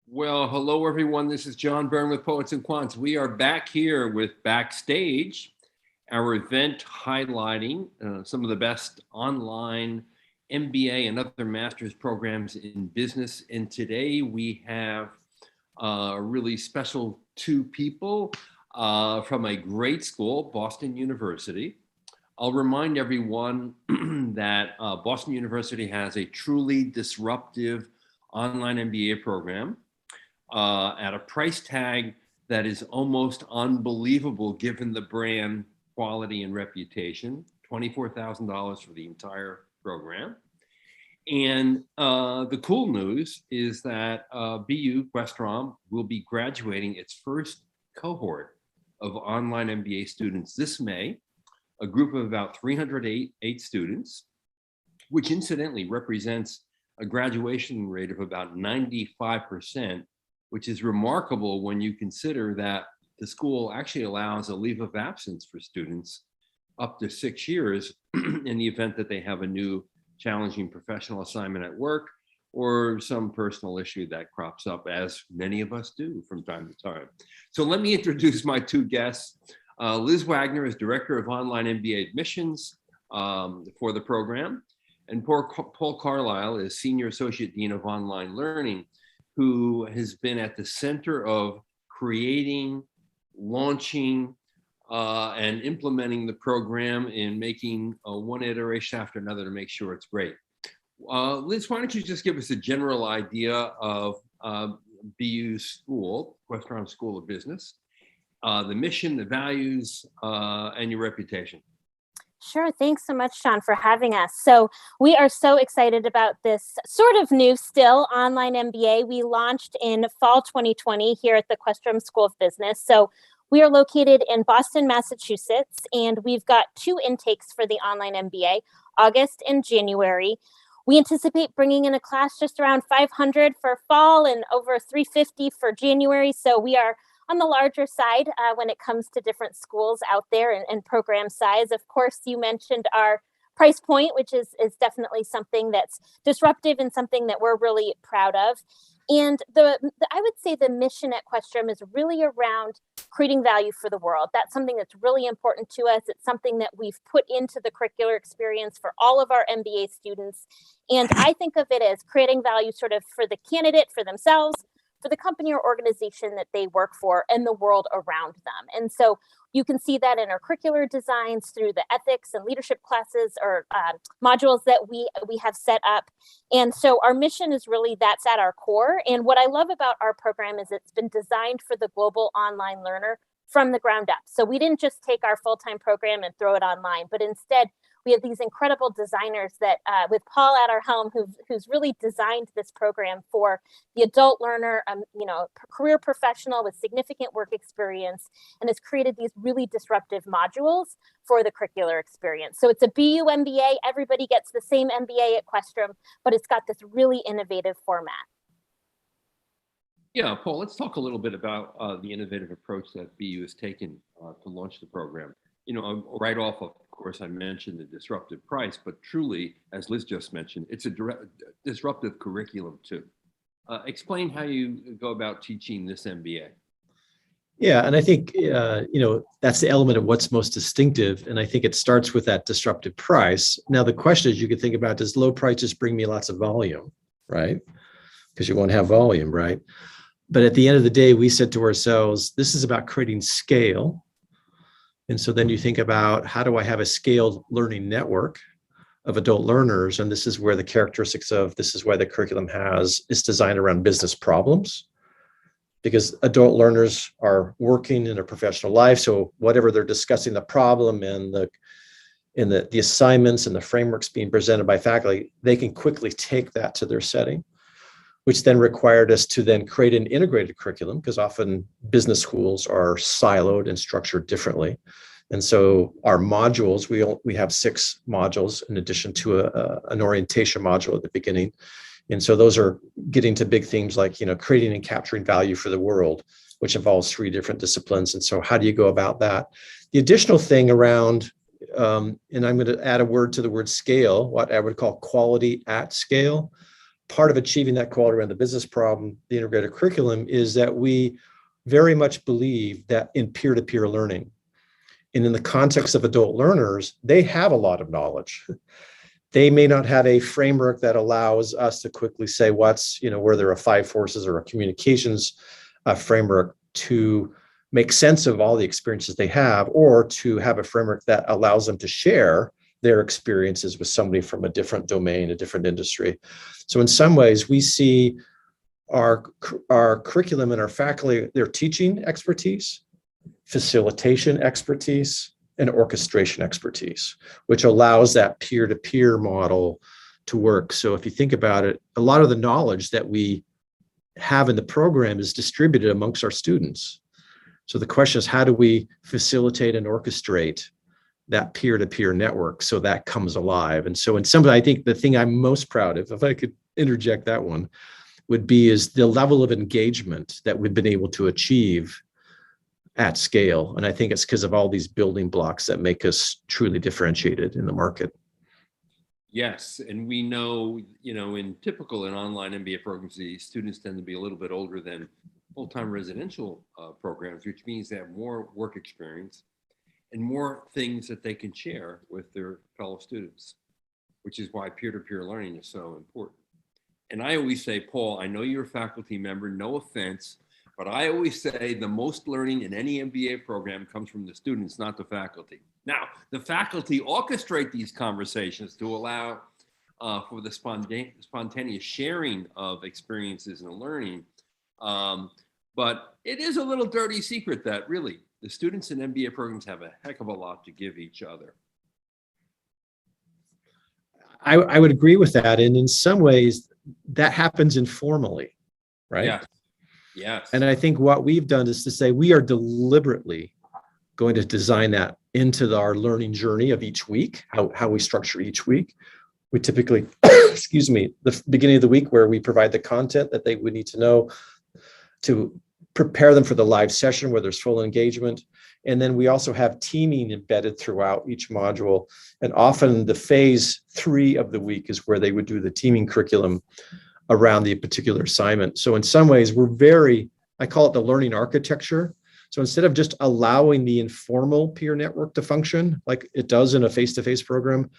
Well, hello everyone. This is John Byrne with Poets and Quants. We are back here with Backstage, our event highlighting some of the best online MBA and other master's programs in business. And today we have a really special two people from a great school, Boston University. I'll remind everyone that Boston University has a truly disruptive online MBA program at a price tag that is almost unbelievable given the brand quality and reputation, $24,000 for the entire program. And the cool news is that BU Questrom will be graduating its first cohort of online MBA students this May, a group of about 308 students, which incidentally represents a graduation rate of about 95%, which is remarkable when you consider that the school actually allows a leave of absence for students up to 6 years in the event that they have a new challenging professional assignment at work or some personal issue that crops up, as many of us do from time to time. So let me introduce my two guests. Liz Wagner is Director of Online MBA Admissions for the program, and Paul Carlisle is Senior Associate Dean of Online Learning, who has been at the center of creating, launching, and implementing the program and making one iteration after another to make sure it's great. Liz, why don't you just give us a general idea of BU's school, Questrom School of Business, the mission, the values, and your reputation. Sure. Thanks so much, Sean, for having us. So we are so excited about this sort of new still online MBA. We launched in fall 2020 here at the Questrom School of Business. So we are located in Boston, Massachusetts, and we've got two intakes for the online MBA, August and January. We anticipate bringing in a class just around 500 for fall and over 350 for January. So we are on the larger side when it comes to different schools out there and program size. Of course, you mentioned our price point, which is definitely something that's disruptive and something that we're really proud of. And I would say the mission at Questrom is really around creating value for the world. That's something that's really important to us. It's something that we've put into the curricular experience for all of our MBA students. And I think of it as creating value sort of for the candidate, for themselves, for the company or organization that they work for, and the world around them. And so you can see that in our curricular designs through the ethics and leadership classes or modules that we have set up. And so our mission is really that's at our core. And what I love about our program is it's been designed for the global online learner from the ground up. So we didn't just take our full-time program and throw it online, but instead we have these incredible designers that with Paul at our helm, who's really designed this program for the adult learner, career professional with significant work experience, and has created these really disruptive modules for the curricular experience. So it's a BU MBA. Everybody gets the same MBA at Questrom, but it's got this really innovative format. Yeah, Paul, let's talk a little bit about the innovative approach that BU has taken to launch the program. Right off, of course, I mentioned the disruptive price, but truly, as Liz just mentioned, it's a disruptive curriculum too. Explain how you go about teaching this MBA. Yeah, and I think, that's the element of what's most distinctive. And I think it starts with that disruptive price. Now, the question is, you could think about, does low prices bring me lots of volume, right? Because you won't have volume, right? But at the end of the day, we said to ourselves, this is about creating scale. And so then you think about, how do I have a scaled learning network of adult learners? And this is where the characteristics of this is why the curriculum is designed around business problems, because adult learners are working in their professional life. So whatever they're discussing, the problem and the assignments and the frameworks being presented by faculty, they can quickly take that to their setting, which then required us to then create an integrated curriculum, because often business schools are siloed and structured differently. And so our modules, we have 6 modules in addition to an orientation module at the beginning. And so those are getting to big themes like, creating and capturing value for the world, which involves 3 different disciplines. And so how do you go about that? The additional thing around, and I'm going to add a word to the word scale, what I would call quality at scale. part of achieving that quality around the business problem, the integrated curriculum, is that we very much believe that in peer-to-peer learning, and in the context of adult learners, they have a lot of knowledge. They may not have a framework that allows us to quickly say what's, where there are 5 forces or a communications framework to make sense of all the experiences they have, or to have a framework that allows them to share their experiences with somebody from a different domain, a different industry. So in some ways, we see our curriculum and our faculty, their teaching expertise, facilitation expertise, and orchestration expertise, which allows that peer-to-peer model to work. So if you think about it, a lot of the knowledge that we have in the program is distributed amongst our students. So the question is, how do we facilitate and orchestrate that peer-to-peer network so that comes alive? And so in some way, I think the thing I'm most proud of, if I could interject that one, would be is the level of engagement that we've been able to achieve at scale. And I think it's because of all these building blocks that make us truly differentiated in the market. Yes, and we know, in online MBA programs, the students tend to be a little bit older than full-time residential programs, which means they have more work experience and more things that they can share with their fellow students, which is why peer-to-peer learning is so important. And I always say, Paul, I know you're a faculty member, no offense, but I always say the most learning in any MBA program comes from the students, not the faculty. Now, the faculty orchestrate these conversations to allow for the spontaneous sharing of experiences and learning. But it is a little dirty secret that really the students in MBA programs have a heck of a lot to give each other. I would agree with that. And in some ways, that happens informally, right? Yeah. Yes. And I think what we've done is to say we are deliberately going to design that into our learning journey of each week, how we structure each week. We typically, the beginning of the week where we provide the content that they would need to know to prepare them for the live session where there's full engagement. And then we also have teaming embedded throughout each module. And often the phase 3 of the week is where they would do the teaming curriculum around the particular assignment. So in some ways, I call it the learning architecture. So instead of just allowing the informal peer network to function like it does in a face-to-face program,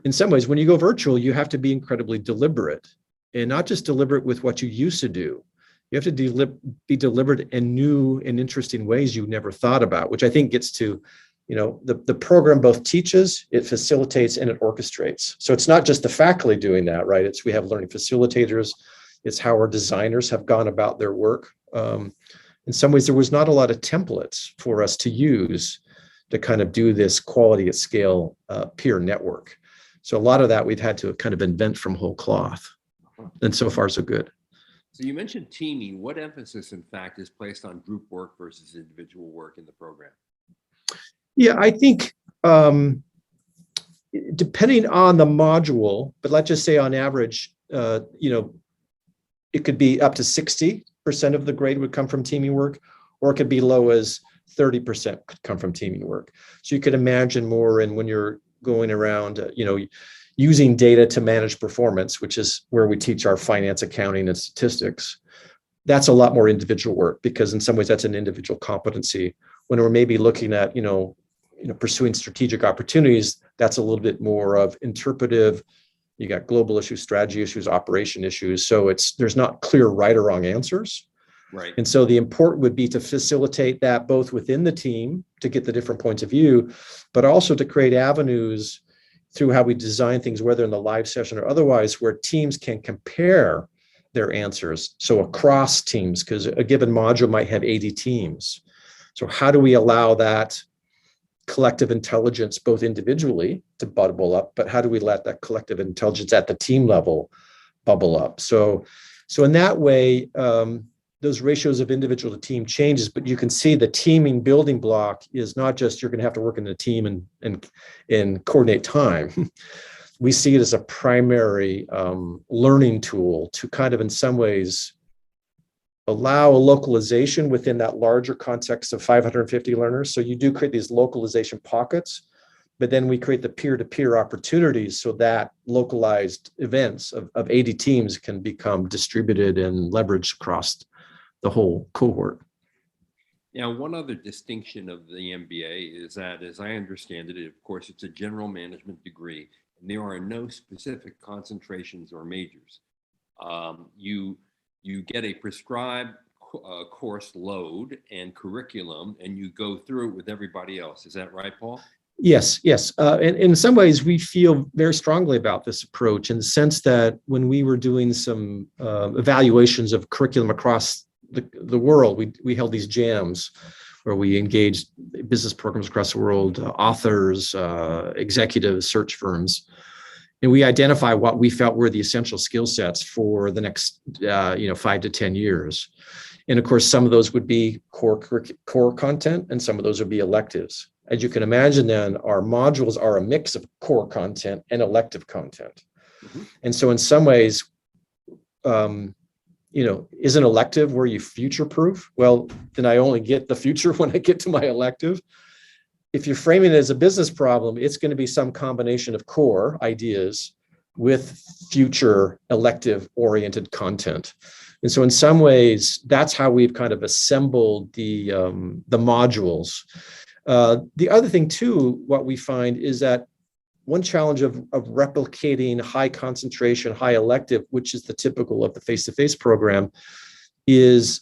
in some ways, when you go virtual, you have to be incredibly deliberate, and not just deliberate with what you used to do. You have to be deliberate in new and interesting ways you never thought about, which I think gets to, the program both teaches, it facilitates, and it orchestrates. So it's not just the faculty doing that, right? We have learning facilitators. It's how our designers have gone about their work. In some ways, there was not a lot of templates for us to use to kind of do this quality at scale peer network. So a lot of that we've had to kind of invent from whole cloth. And so far, so good. So you mentioned teaming. What emphasis, in fact, is placed on group work versus individual work in the program? Yeah, I think depending on the module, but let's just say on average, it could be up to 60% of the grade would come from teaming work, or it could be low as 30% could come from teaming work. So you could imagine more in when you're going around, using data to manage performance, which is where we teach our finance, accounting, and statistics. That's a lot more individual work, because in some ways that's an individual competency. When we're maybe looking at, pursuing strategic opportunities, that's a little bit more of interpretive. You got global issues, strategy issues, operation issues. So there's not clear right or wrong answers. Right. And so the important would be to facilitate that both within the team to get the different points of view, but also to create avenues through how we design things, whether in the live session or otherwise, where teams can compare their answers. So across teams, because a given module might have 80 teams. So how do we allow that collective intelligence, both individually to bubble up, but how do we let that collective intelligence at the team level bubble up? So in that way, those ratios of individual to team changes, but you can see the teaming building block is not just you're going to have to work in a team and coordinate time. We see it as a primary learning tool to kind of, in some ways, allow a localization within that larger context of 550 learners. So you do create these localization pockets, but then we create the peer-to-peer opportunities so that localized events of 80 teams can become distributed and leveraged across the whole cohort. Now, one other distinction of the MBA is that, as I understand it, of course, it's a general management degree, and there are no specific concentrations or majors. You get a prescribed course load and curriculum, and you go through it with everybody else. Is that right, Paul? Yes. In some ways, we feel very strongly about this approach in the sense that when we were doing some evaluations of curriculum across the world, we held these jams where we engaged business programs across the world, authors, executives, search firms, and we identify what we felt were the essential skill sets for the next 5 to 10 years. And of course, some of those would be core content, and some of those would be electives. As you can imagine, then our modules are a mix of core content and elective content. Mm-hmm. And so in some ways, is an elective where you future-proof? Well, then I only get the future when I get to my elective. If you're framing it as a business problem, it's going to be some combination of core ideas with future elective-oriented content. And so in some ways, that's how we've kind of assembled the modules. The other thing too, what we find is that one challenge of replicating high concentration, high elective, which is the typical of the face-to-face program, is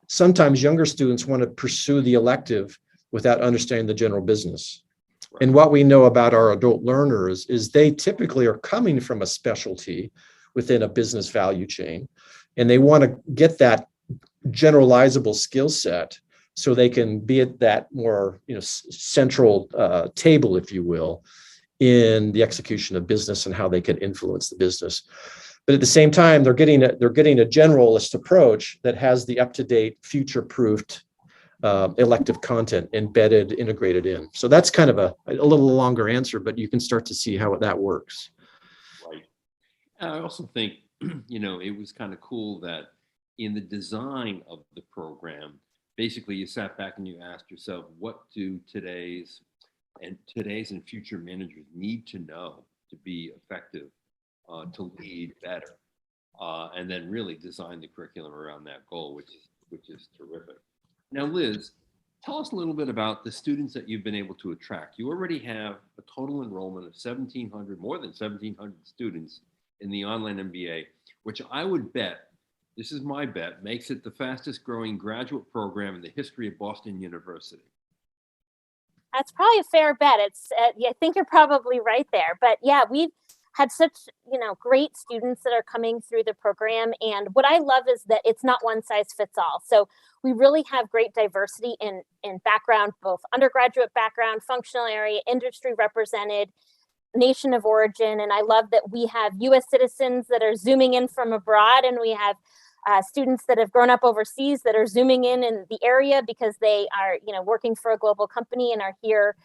sometimes younger students want to pursue the elective without understanding the general business. Right. And what we know about our adult learners is they typically are coming from a specialty within a business value chain, and they want to get that generalizable skill set so they can be at that more central table, if you will, in the execution of business and how they can influence the business. But at the same time, they're getting a generalist approach that has the up-to-date, future-proofed elective content embedded, integrated in. So that's kind of a little longer answer, but you can start to see how that works. Right. I also think, it was kind of cool that in the design of the program, basically you sat back and you asked yourself, what do today's and future managers need to know to be effective, to lead better, and then really design the curriculum around that goal, which is terrific. Now, Liz, tell us a little bit about the students that you've been able to attract. You already have a total enrollment of more than 1,700 students in the Online MBA, which I would bet, this is my bet, makes it the fastest growing graduate program in the history of Boston University. That's probably a fair bet. I think you're probably right there. But yeah, we've had such, great students that are coming through the program. And what I love is that it's not one size fits all. So we really have great diversity in background, both undergraduate background, functional area, industry represented, nation of origin. And I love that we have US citizens that are zooming in from abroad, and we have students that have grown up overseas that are zooming in the area because they are, working for a global company and are here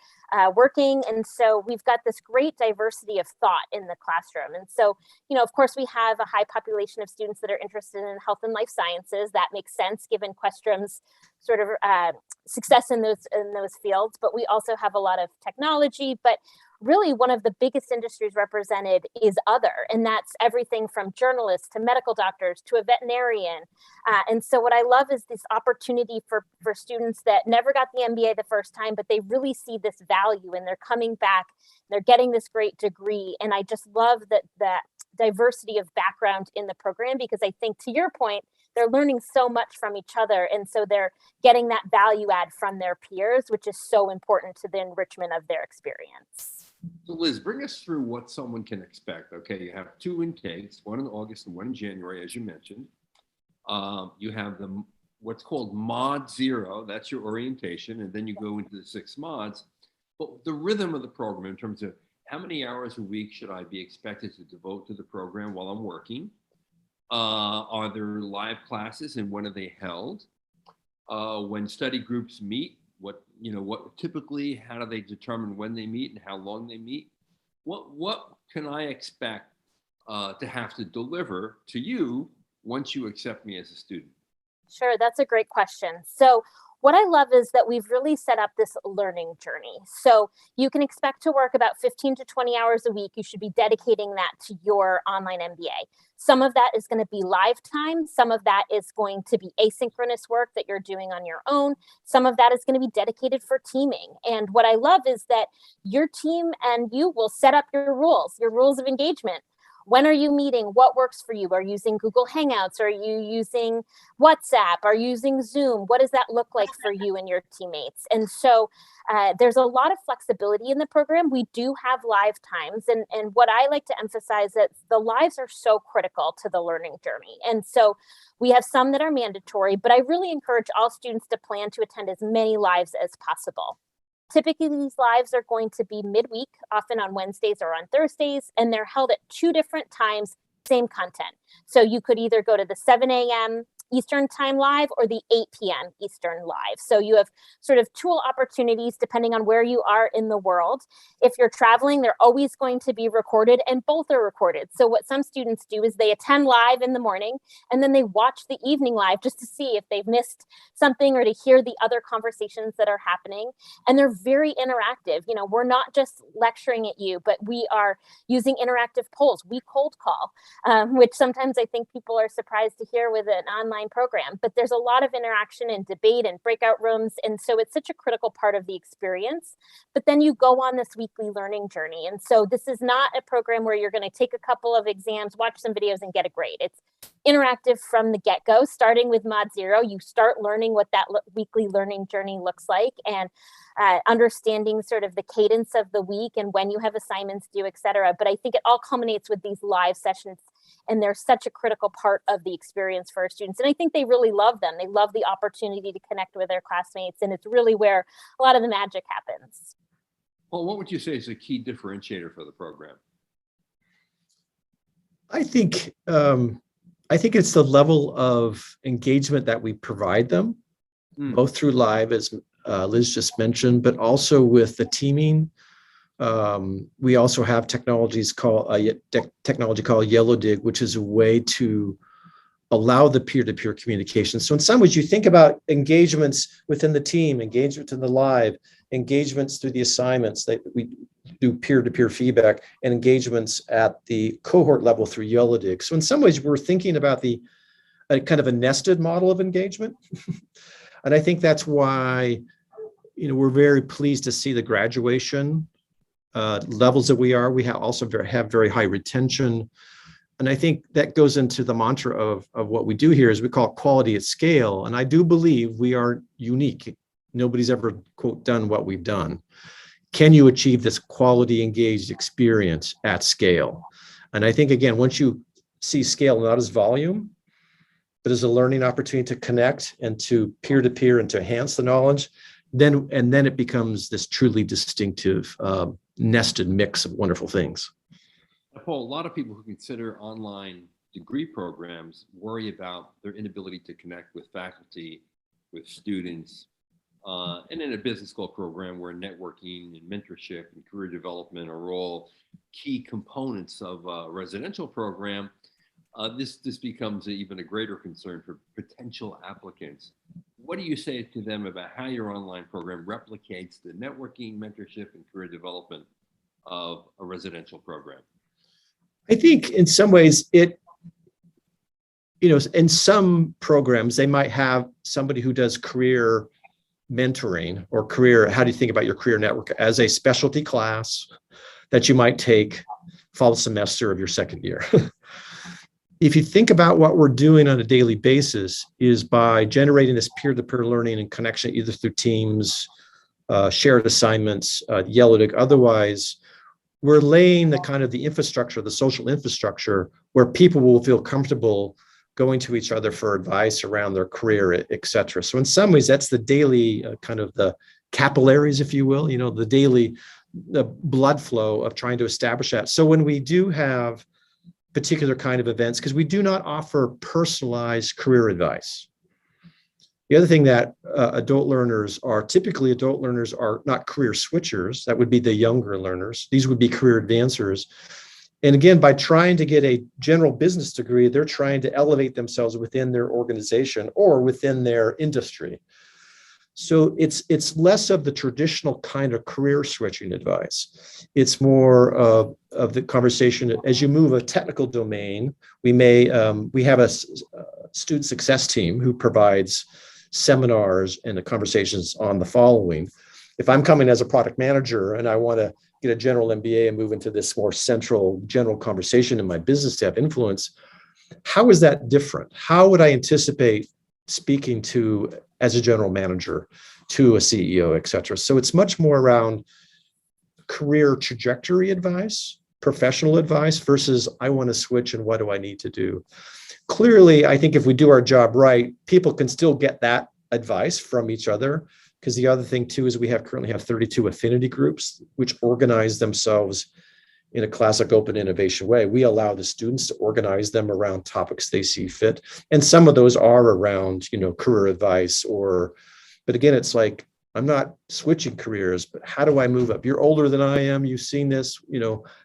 working. And so we've got this great diversity of thought in the classroom. And so, of course, we have a high population of students that are interested in health and life sciences. That makes sense given Questrom's sort of success in those fields. But we also have a lot of technology. But really, one of the biggest industries represented is other, and that's everything from journalists to medical doctors to a veterinarian. And so what I love is this opportunity for students that never got the MBA the first time, but they really see this value and they're coming back, they're getting this great degree. And I just love that diversity of background in the program, because I think, to your point, they're learning so much from each other. And so they're getting that value add from their peers, which is so important to the enrichment of their experience. So Liz, bring us through what someone can expect. Okay, you have 2 intakes, one in August and one in January, as you mentioned. You have what's called Mod 0, that's your orientation, and then you go into the 6 mods. But the rhythm of the program in terms of how many hours a week should I be expected to devote to the program while I'm working? Are there live classes, and when are they held? When study groups meet, what typically, how do they determine when they meet and how long they meet? What can I expect to have to deliver to you once you accept me as a student? Sure, that's a great question. So what I love is that we've really set up this learning journey. So you can expect to work about 15 to 20 hours a week. You should be dedicating that to your online MBA. Some of that is going to be live time. Some of that is going to be asynchronous work that you're doing on your own. Some of that is going to be dedicated for teaming. And what I love is that your team and you will set up your rules of engagement. When are you meeting? What works for you? Are you using Google Hangouts? Are you using WhatsApp? Are you using Zoom? What does that look like for you and your teammates? And so there's a lot of flexibility in the program. We do have live times. And what I like to emphasize that the lives are so critical to the learning journey. And so we have some that are mandatory, but I really encourage all students to plan to attend as many lives as possible. Typically, these lives are going to be midweek, often on Wednesdays or on Thursdays, and they're held at 2 different times, same content. So you could either go to the 7 a.m. Eastern time live or the 8 p.m. Eastern live. So you have sort of tool opportunities depending on where you are in the world. If you're traveling, they're always going to be recorded, and both are recorded. So what some students do is they attend live in the morning and then they watch the evening live just to see if they've missed something or to hear the other conversations that are happening. And they're very interactive. You know, we're not just lecturing at you, but we are using interactive polls. We cold call, which sometimes I think people are surprised to hear with an online program, but there's a lot of interaction and debate and breakout rooms. And so it's such a critical part of the experience. But then you go on this weekly learning journey. And so this is not a program where you're going to take a couple of exams, watch some videos and get a grade. It's interactive from the get-go, starting with Mod Zero. You start learning what that weekly learning journey looks like and understanding sort of the cadence of the week and when you have assignments due, et cetera. But I think it all culminates with these live sessions, and they're such a critical part of the experience for our students. And I think they really love them. They love the opportunity to connect with their classmates, and it's really where a lot of the magic happens. Well, what would you say is a key differentiator for the program? I think it's the level of engagement that we provide them, both through live, as Liz just mentioned, but also with the teaming. We also have technology called Yellow Dig, which is a way to allow the peer-to-peer communication. So in some ways, you think about engagements within the team, engagements in the live, engagements through the assignments that we do peer-to-peer feedback, and engagements at the cohort level through Yellow Dig. So in some ways, we're thinking about a kind of a nested model of engagement. And I think that's why, we're very pleased to see the graduation levels that we are. We also have very high retention. And I think that goes into the mantra of what we do here is we call it quality at scale. And I do believe we are unique. Nobody's ever, quote, done what we've done. Can you achieve this quality engaged experience at scale? And I think, again, once you see scale not as volume, but as a learning opportunity to connect and to peer-to-peer and to enhance the knowledge, then it becomes this truly distinctive nested mix of wonderful things. Paul, a lot of people who consider online degree programs worry about their inability to connect with faculty, with students, and in a business school program where networking and mentorship and career development are all key components of a residential program, this becomes even a greater concern for potential applicants. What do you say to them about how your online program replicates the networking, mentorship, and career development of a residential program? I think in some ways in some programs, they might have somebody who does career mentoring or how do you think about your career network as a specialty class that you might take fall semester of your second year. If you think about what we're doing on a daily basis is by generating this peer-to-peer learning and connection, either through Teams, shared assignments, Yellow Dig, otherwise, we're laying the kind of the infrastructure, the social infrastructure, where people will feel comfortable going to each other for advice around their career, et cetera. So in some ways, that's the daily kind of the capillaries, if you will, the blood flow of trying to establish that. So when we do have particular kind of events, because we do not offer personalized career advice. The other thing that adult learners are not career switchers. That would be the younger learners. These would be career advancers. And again, by trying to get a general business degree, they're trying to elevate themselves within their organization or within their industry. So it's less of the traditional kind of career switching advice. It's more of the conversation as you move a technical domain. We have a student success team who provides seminars and the conversations on the following. If I'm coming as a product manager and I want to get a general MBA and move into this more central general conversation in my business to have influence, how is that different? How would I anticipate speaking to, as a general manager, to a CEO, et cetera? So it's much more around career trajectory advice, professional advice versus I want to switch and what do I need to do? Clearly, I think if we do our job right, people can still get that advice from each other. Because the other thing too is we currently have 32 affinity groups, which organize themselves in a classic open innovation way. We allow the students to organize them around topics they see fit. And some of those are around, career advice but again, it's like, I'm not switching careers, but how do I move up? You're older than I am. You've seen this,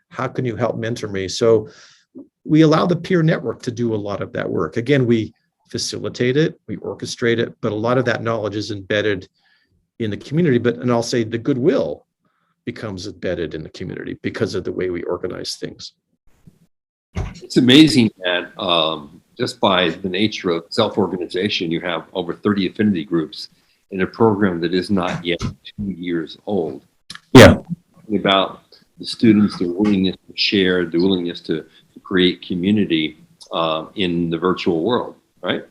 how can you help mentor me? So we allow the peer network to do a lot of that work. Again, we facilitate it, we orchestrate it, but a lot of that knowledge is embedded in the community. And I'll say the goodwill becomes embedded in the community because of the way we organize things. It's amazing that just by the nature of self-organization, you have over 30 affinity groups in a program that is not yet 2 years old. Yeah. About the students, their willingness to share, the willingness to create community in the virtual world, right?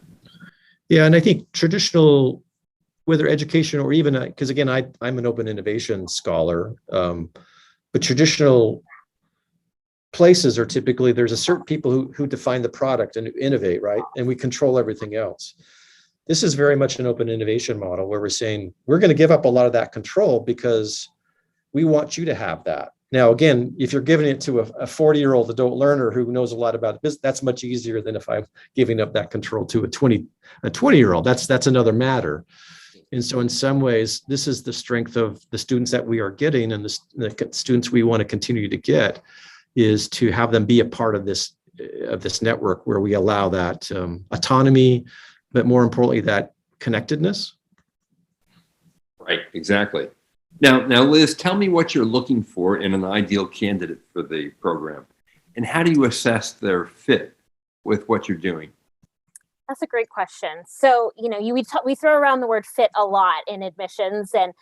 Yeah, and I think traditional, whether education or even, because again, I'm an open innovation scholar, but traditional places are typically, there's a certain people who define the product and innovate, right? And we control everything else. This is very much an open innovation model where we're saying, we're going to give up a lot of that control because we want you to have that. Now, again, if you're giving it to a 40-year-old adult learner who knows a lot about business, that's much easier than if I'm giving up that control to a 20-year-old. That's another matter. And so in some ways, this is the strength of the students that we are getting and the students we want to continue to get, is to have them be a part of this network where we allow that autonomy, but more importantly, that connectedness. Right, exactly. Now, Liz, tell me what you're looking for in an ideal candidate for the program, and how do you assess their fit with what you're doing? That's a great question. So, we throw around the word fit a lot in admissions, and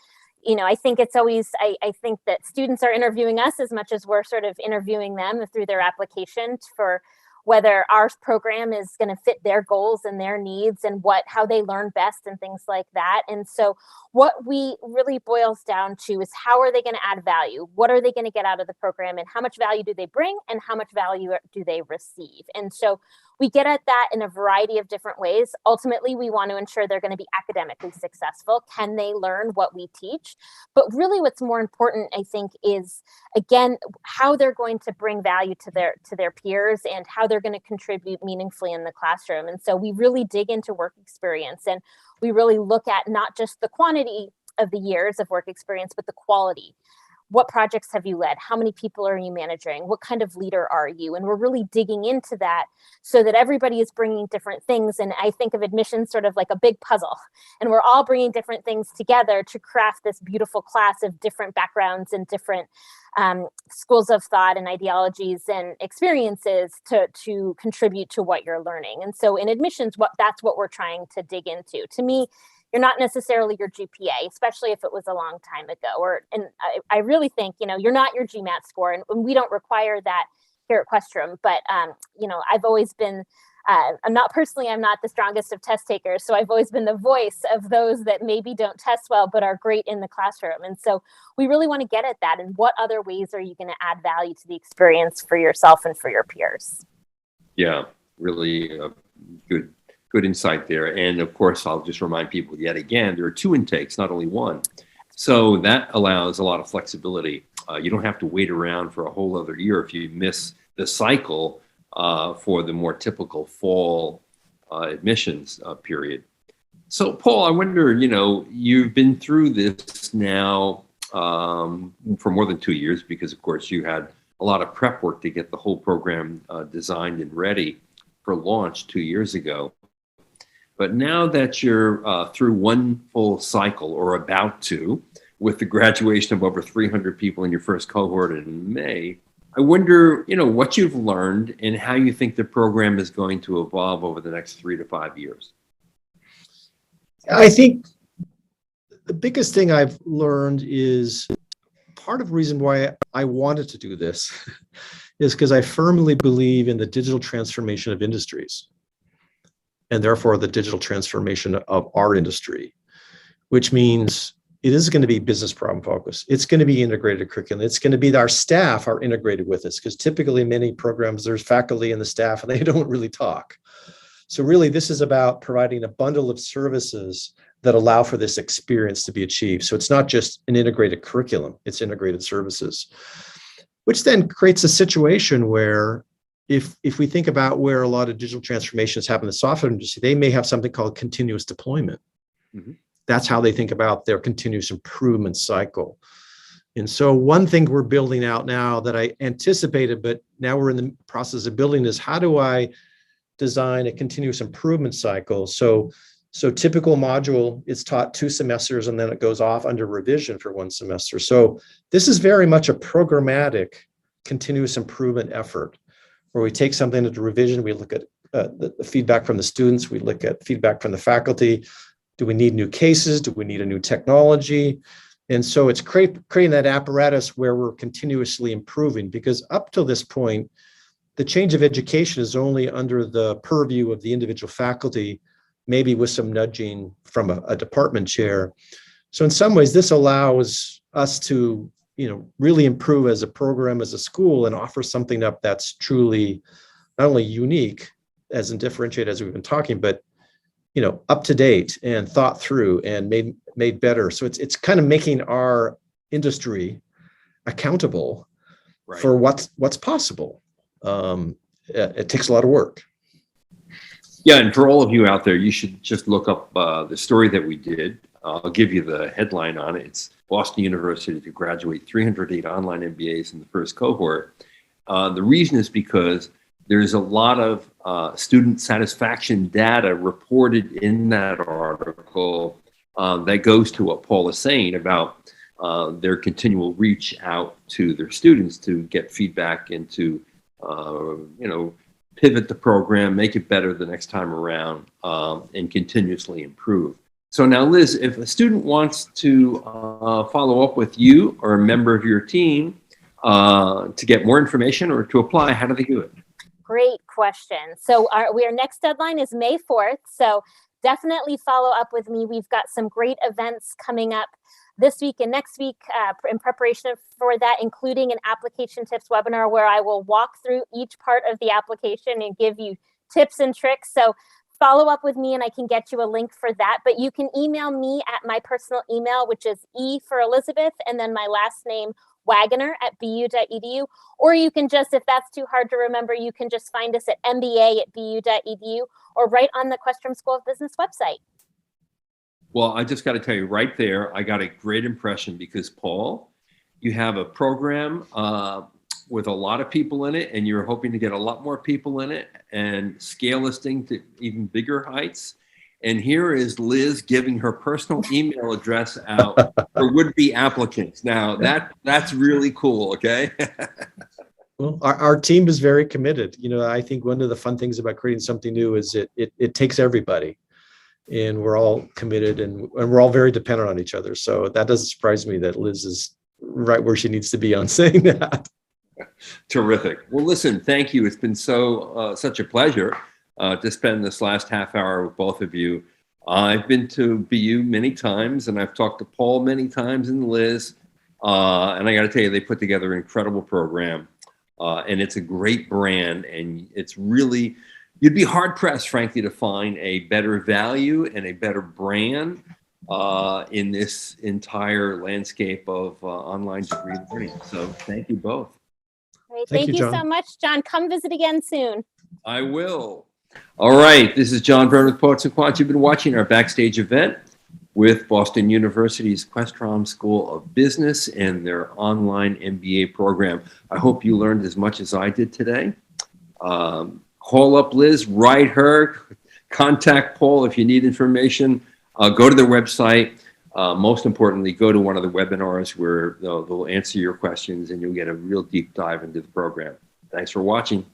I think it's always, I think that students are interviewing us as much as we're sort of interviewing them through their application for whether our program is going to fit their goals and their needs and how they learn best and things like that. And so what we really boils down to is, how are they going to add value? What are they going to get out of the program, and how much value do they bring, and how much value do they receive? And so we get at that in a variety of different ways. Ultimately, we want to ensure they're going to be academically successful. Can they learn what we teach? But really what's more important, I think, is, again, how they're going to bring value to their peers and how they're going to contribute meaningfully in the classroom. And so we really dig into work experience, and we really look at not just the quantity of the years of work experience, but the quality. What projects have you led? How many people are you managing? What kind of leader are you? And we're really digging into that so that everybody is bringing different things. And I think of admissions sort of like a big puzzle, and we're all bringing different things together to craft this beautiful class of different backgrounds and different schools of thought and ideologies and experiences to contribute to what you're learning. And so in admissions, that's what we're trying to dig into. To me, you're not necessarily your GPA, especially if it was a long time ago. And I really think, you're not your GMAT score, and we don't require that here at Questrom. But, I've always been, I'm not the strongest of test takers. So I've always been the voice of those that maybe don't test well, but are great in the classroom. And so we really want to get at that. And what other ways are you going to add value to the experience for yourself and for your peers? Yeah, really good insight there. And of course, I'll just remind people yet again, there are 2 intakes, not only 1. So that allows a lot of flexibility. You don't have to wait around for a whole other year if you miss the cycle for the more typical fall admissions period. So Paul, I wonder, you've been through this now for more than 2 years, because of course you had a lot of prep work to get the whole program designed and ready for launch 2 years ago. But now that you're through one full cycle or about to, with the graduation of over 300 people in your first cohort in May, I wonder, what you've learned and how you think the program is going to evolve over the next 3 to 5 years. I think the biggest thing I've learned is part of the reason why I wanted to do this is because I firmly believe in the digital transformation of industries, and therefore the digital transformation of our industry, which means it is going to be business problem focused. It's going to be integrated curriculum. It's going to be our staff are integrated with us, because typically many programs, there's faculty and the staff and they don't really talk. So really this is about providing a bundle of services that allow for this experience to be achieved. So it's not just an integrated curriculum, it's integrated services, which then creates a situation where if we think about where a lot of digital transformations happen in the software industry, they may have something called continuous deployment. Mm-hmm. That's how they think about their continuous improvement cycle. And so one thing we're building out now that I anticipated, but now we're in the process of building, is how do I design a continuous improvement cycle? So typical module is taught 2 semesters and then it goes off under revision for 1 semester. So this is very much a programmatic continuous improvement effort where we take something into revision, we look at the feedback from the students, we look at feedback from the faculty. Do we need new cases? Do we need a new technology? And so it's creating that apparatus where we're continuously improving, because up till this point, the change of education is only under the purview of the individual faculty, maybe with some nudging from a department chair. So in some ways, this allows us to, really improve as a program, as a school, and offer something up that's truly not only unique as in differentiate as we've been talking, but up to date and thought through and made better. So it's kind of making our industry accountable for what's possible. It takes a lot of work. Yeah, and for all of you out there, you should just look up the story that we did. I'll give you the headline on it. It's Boston University to graduate 308 online MBAs in the first cohort. The reason is because there's a lot of student satisfaction data reported in that article that goes to what Paul is saying about their continual reach out to their students to get feedback and to, pivot the program, make it better the next time around, and continuously improve. So now, Liz, if a student wants to follow up with you or a member of your team to get more information or to apply, how do they do it? Great question. So our next deadline is May 4th. So definitely follow up with me. We've got some great events coming up this week and next week in preparation for that, including an application tips webinar where I will walk through each part of the application and give you tips and tricks. So follow up with me and I can get you a link for that. But you can email me at my personal email, which is E for Elizabeth, and then my last name, Wagoner@bu.edu, or you can just, if that's too hard to remember, you can just find us at mba@bu.edu or right on the Questrom School of Business website. Well, I just got to tell you right there, I got a great impression because, Paul, you have a program with a lot of people in it, and you're hoping to get a lot more people in it and scale this thing to even bigger heights. And here is Liz giving her personal email address out for would-be applicants. Now, that's really cool, okay? Well, our team is very committed. I think one of the fun things about creating something new is it takes everybody. And we're all committed and we're all very dependent on each other. So that doesn't surprise me that Liz is right where she needs to be on saying that. Terrific. Well, listen, thank you. It's been such a pleasure to spend this last half hour with both of you. I've been to BU many times and I've talked to Paul many times and Liz. And I got to tell you, they put together an incredible program. And it's a great brand, and it's really, you'd be hard pressed, frankly, to find a better value and a better brand in this entire landscape of online degree learning. So thank you both. Great. Thank you so much, John. Come visit again soon. I will. All right. This is John Byrne with Poets and Quants. You've been watching our backstage event with Boston University's Questrom School of Business and their online MBA program. I hope you learned as much as I did today. Call up Liz, write her, contact Paul if you need information. Go to their website. Most importantly, go to one of the webinars where they'll answer your questions and you'll get a real deep dive into the program. Thanks for watching.